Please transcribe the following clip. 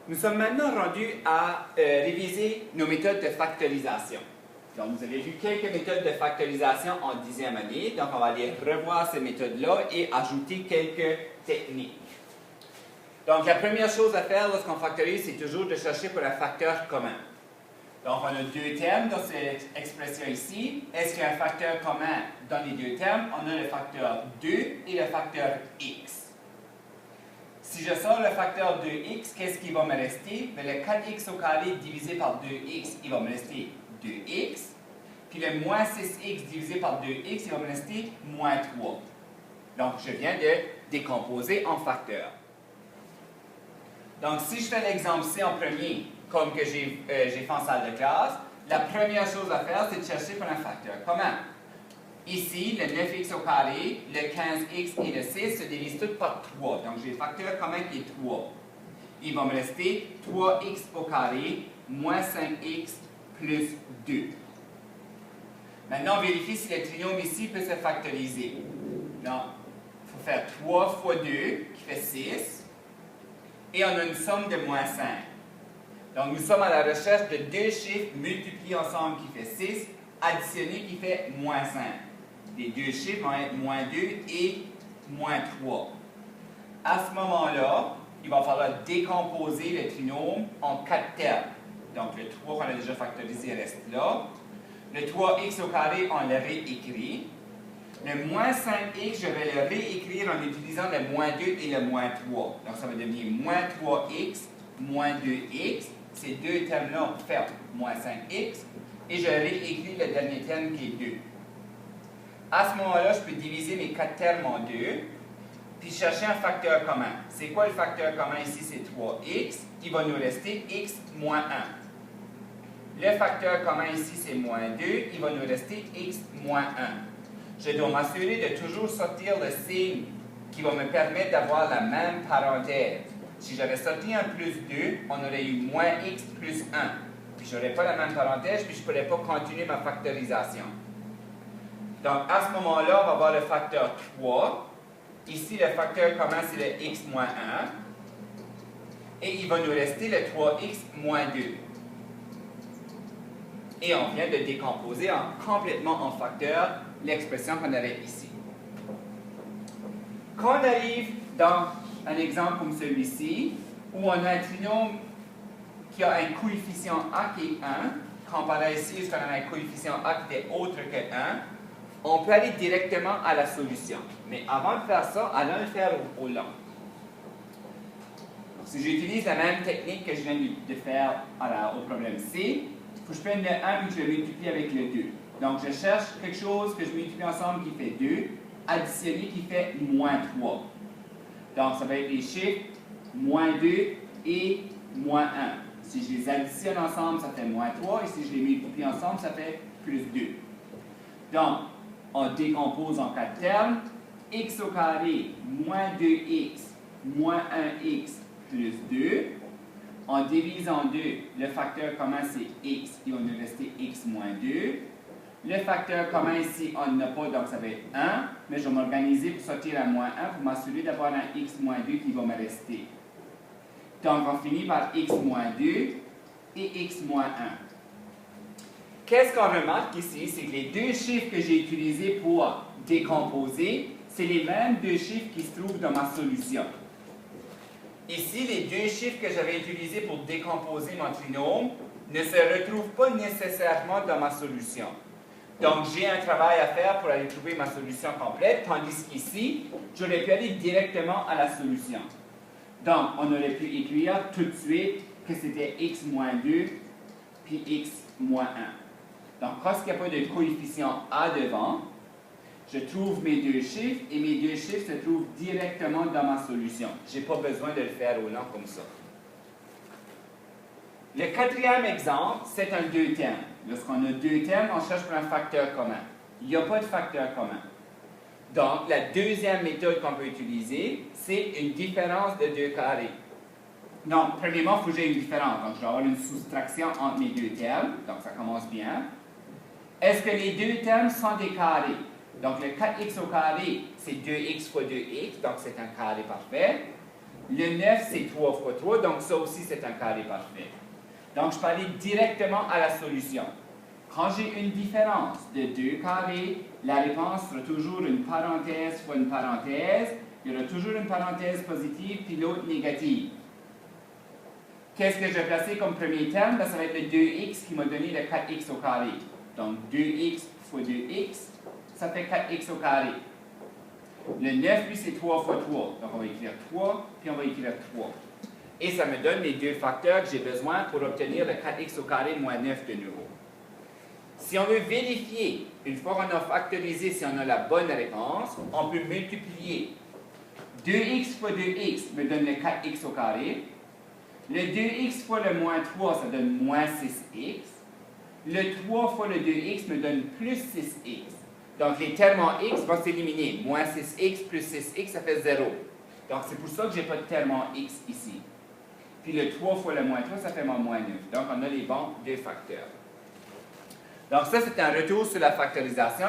Nous sommes maintenant rendus à réviser nos méthodes de factorisation. Donc, vous avez vu quelques méthodes de factorisation en 10e année. Donc, on va aller revoir ces méthodes-là et ajouter quelques techniques. Donc, la première chose à faire lorsqu'on factorise, c'est toujours de chercher pour un facteur commun. Donc, on a deux termes dans cette expression ici. Est-ce qu'il y a un facteur commun dans les deux termes? On a le facteur 2 et le facteur x. Si je sors le facteur 2x, qu'est-ce qui va me rester? Bien, le 4x au carré divisé par 2x, il va me rester 2x. Puis le moins 6x divisé par 2x, il va me rester moins 3. Donc, je viens de décomposer en facteurs. Donc, si je fais l'exemple C en premier, comme que j'ai fait en salle de classe, la première chose à faire, c'est de chercher pour un facteur commun. Ici, le 9x au carré, le 15x et le 6 se divisent tous par 3. Donc, j'ai le facteur commun qui est 3. Il va me rester 3x au carré moins 5x plus 2. Maintenant, on vérifie si le trinôme ici peut se factoriser. Donc, il faut faire 3 fois 2 qui fait 6. Et on a une somme de moins 5. Donc, nous sommes à la recherche de deux chiffres multipliés ensemble qui fait 6, additionnés qui fait moins 5. Les deux chiffres vont être moins 2 et moins 3. À ce moment-là, il va falloir décomposer le trinôme en 4 termes. Donc, le 3 qu'on a déjà factorisé reste là. Le 3x au carré, on le réécrit. Le moins 5x, je vais le réécrire en utilisant le moins 2 et le moins 3. Donc, ça va devenir moins 3x, moins 2x. Ces deux termes-là on fait moins 5x. Et je réécris le dernier terme qui est 2. À ce moment-là, je peux diviser mes 4 termes en 2, puis chercher un facteur commun. C'est quoi le facteur commun ici? C'est 3x. Il va nous rester x moins 1. Le facteur commun ici, c'est moins 2. Il va nous rester x moins 1. Je dois m'assurer de toujours sortir le signe qui va me permettre d'avoir la même parenthèse. Si j'avais sorti un plus 2, on aurait eu moins x plus 1. Puis je n'aurais pas la même parenthèse, puis je ne pourrais pas continuer ma factorisation. Donc, à ce moment-là, on va avoir le facteur 3. Ici, le facteur commun, c'est le x moins 1. Et il va nous rester le 3x moins 2. Et on vient de décomposer complètement en facteurs l'expression qu'on avait ici. Quand on arrive dans un exemple comme celui-ci, où on a un trinôme qui a un coefficient a qui est 1, comparé ici, jusqu'à un coefficient a qui est autre que 1, on peut aller directement à la solution. Mais avant de faire ça, allons le faire au long. Si j'utilise la même technique que je viens de faire au problème C, il faut que je prenne le 1 et que je le multiplie avec le 2. Donc, je cherche quelque chose que je multiplie ensemble qui fait 2, additionné qui fait moins 3. Donc, ça va être les chiffres moins 2 et moins 1. Si je les additionne ensemble, ça fait moins 3, et si je les multiplie ensemble, ça fait plus 2. Donc, on décompose en 4 termes. X au carré moins 2x moins 1x plus 2. On divise en 2. Le facteur commun, c'est x, et on est resté x moins 2. Le facteur commun ici, on n'a pas, donc ça va être 1. Mais je vais m'organiser pour sortir à moins 1 pour m'assurer d'avoir un x moins 2 qui va me rester. Donc, on finit par x moins 2 et x moins 1. Qu'est-ce qu'on remarque ici? C'est que les deux chiffres que j'ai utilisés pour décomposer, c'est les mêmes deux chiffres qui se trouvent dans ma solution. Ici, les deux chiffres que j'avais utilisés pour décomposer mon trinôme ne se retrouvent pas nécessairement dans ma solution. Donc, j'ai un travail à faire pour aller trouver ma solution complète, tandis qu'ici, j'aurais pu aller directement à la solution. Donc, on aurait pu écrire tout de suite que c'était x moins 2 puis x moins 1. Donc, parce qu'il n'y a pas de coefficient a devant, je trouve mes deux chiffres et mes deux chiffres se trouvent directement dans ma solution. Je n'ai pas besoin de le faire au long comme ça. Le quatrième exemple, c'est un deux termes. Lorsqu'on a deux termes, on cherche pour un facteur commun. Il n'y a pas de facteur commun. Donc, la deuxième méthode qu'on peut utiliser, c'est une différence de 2 carrés. Donc, premièrement, il faut que j'ai une différence. Donc, je vais avoir une soustraction entre mes deux termes. Donc, ça commence bien. Est-ce que les deux termes sont des carrés? Donc, le 4x au carré, c'est 2x fois 2x. Donc, c'est un carré parfait. Le 9, c'est 3 fois 3, donc ça aussi, c'est un carré parfait. Donc, je peux aller directement à la solution. Quand j'ai une différence de 2 carrés, la réponse sera toujours une parenthèse fois une parenthèse. Il y aura toujours une parenthèse positive puis l'autre négative. Qu'est-ce que je vais placer comme premier terme? Ça va être le 2x qui m'a donné le 4x au carré. Donc, 2x fois 2x, ça fait 4x au carré. Le 9, lui, c'est 3 fois 3. Donc, on va écrire 3, puis on va écrire 3. Et ça me donne les deux facteurs que j'ai besoin pour obtenir le 4x au carré moins 9 de nouveau. Si on veut vérifier, une fois qu'on a factorisé si on a la bonne réponse, on peut multiplier. 2x fois 2x me donne le 4x au carré. Le 2x fois le moins 3, ça donne moins 6x. Le 3 fois le 2x me donne plus 6x. Donc, les termes en x vont s'éliminer. Moins 6x plus 6x, ça fait 0. Donc, c'est pour ça que je n'ai pas de terme en x ici. Puis le 3 fois le moins 3, ça fait mon moins 9. Donc, on a les bons deux facteurs. Donc, ça, c'est un retour sur la factorisation.